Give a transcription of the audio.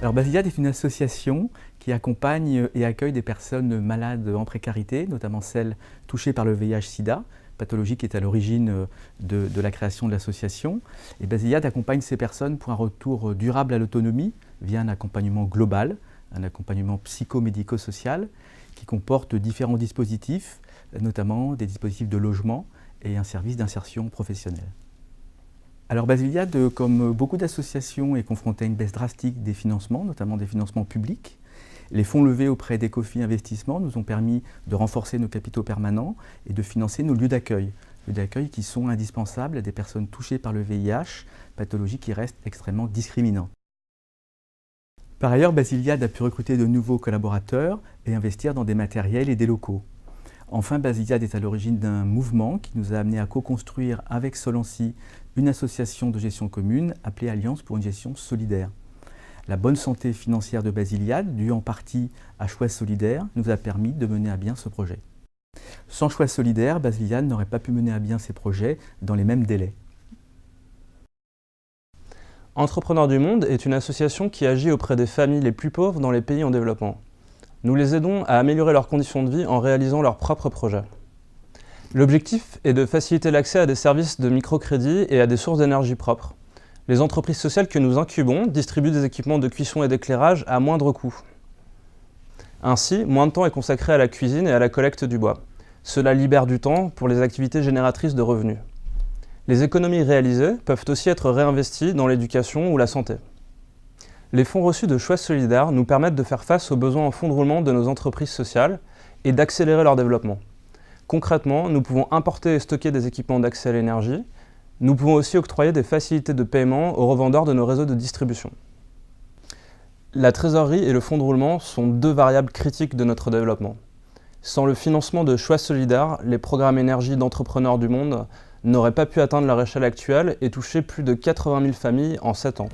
Alors Basiliade est une association qui accompagne et accueille des personnes malades en précarité, notamment celles touchées par le VIH-Sida, pathologie qui est à l'origine de la création de l'association. Et Basiliade accompagne ces personnes pour un retour durable à l'autonomie via un accompagnement global, un accompagnement psychomédico-social qui comporte différents dispositifs, notamment des dispositifs de logement et un service d'insertion professionnelle. Alors Basiliade, comme beaucoup d'associations, est confrontée à une baisse drastique des financements, notamment des financements publics. Les fonds levés auprès d'Ecofi Investissement nous ont permis de renforcer nos capitaux permanents et de financer nos lieux d'accueil qui sont indispensables à des personnes touchées par le VIH, pathologie qui reste extrêmement discriminante. Par ailleurs, Basiliade a pu recruter de nouveaux collaborateurs et investir dans des matériels et des locaux. Enfin, Basiliade est à l'origine d'un mouvement qui nous a amené à co-construire avec Solency une association de gestion commune appelée Alliance pour une gestion solidaire. La bonne santé financière de Basiliade, due en partie à Choix Solidaire, nous a permis de mener à bien ce projet. Sans Choix Solidaire, Basiliade n'aurait pas pu mener à bien ses projets dans les mêmes délais. Entrepreneurs du Monde est une association qui agit auprès des familles les plus pauvres dans les pays en développement. Nous les aidons à améliorer leurs conditions de vie en réalisant leurs propres projets. L'objectif est de faciliter l'accès à des services de microcrédit et à des sources d'énergie propres. Les entreprises sociales que nous incubons distribuent des équipements de cuisson et d'éclairage à moindre coût. Ainsi, moins de temps est consacré à la cuisine et à la collecte du bois. Cela libère du temps pour les activités génératrices de revenus. Les économies réalisées peuvent aussi être réinvesties dans l'éducation ou la santé. Les fonds reçus de Choix Solidaire nous permettent de faire face aux besoins en fonds de roulement de nos entreprises sociales et d'accélérer leur développement. Concrètement, nous pouvons importer et stocker des équipements d'accès à l'énergie. Nous pouvons aussi octroyer des facilités de paiement aux revendeurs de nos réseaux de distribution. La trésorerie et le fonds de roulement sont deux variables critiques de notre développement. Sans le financement de Choix Solidaire, les programmes énergie d'Entrepreneurs du Monde n'auraient pas pu atteindre leur échelle actuelle et toucher plus de 80 000 familles en 7 ans.